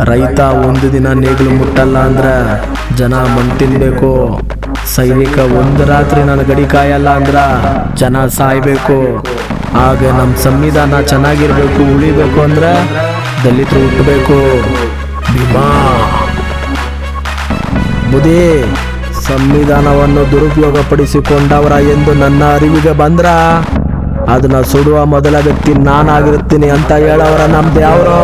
ರೈತ ಒಂದು ದಿನ ನೇಗಿಲು ಮುಟ್ಟಲ್ಲ ಅಂದ್ರೆ ಜನ ಮಣ್ ತಿನ್ಬೇಕು. ಸೈನಿಕ ಒಂದು ರಾತ್ರಿ ನನ್ನ ಗಡಿ ಕಾಯಲ್ಲ ಅಂದ್ರ ಜನ ಸಾಯ್ಬೇಕು. ಆಗ ನಮ್ಮ ಸಂವಿಧಾನ ಚೆನ್ನಾಗಿರ್ಬೇಕು, ಉಳಿಬೇಕು ಅಂದ್ರೆ ದಲಿತರು ಹುಟ್ಟಬೇಕು. ಭೀಮಾ ಬುದ್ಧಿ ಸಂವಿಧಾನವನ್ನು ದುರುಪಯೋಗಪಡಿಸಿಕೊಂಡವರ ಎಂದು ನನ್ನ ಅರಿವಿಗೆ ಬಂದ್ರ ಅದನ್ನ ಸುಡುವ ಮೊದಲ ವ್ಯಕ್ತಿ ನಾನಾಗಿರುತ್ತೀನಿ ಅಂತ ಹೇಳವರ ನಮ್ದು ಯಾರು?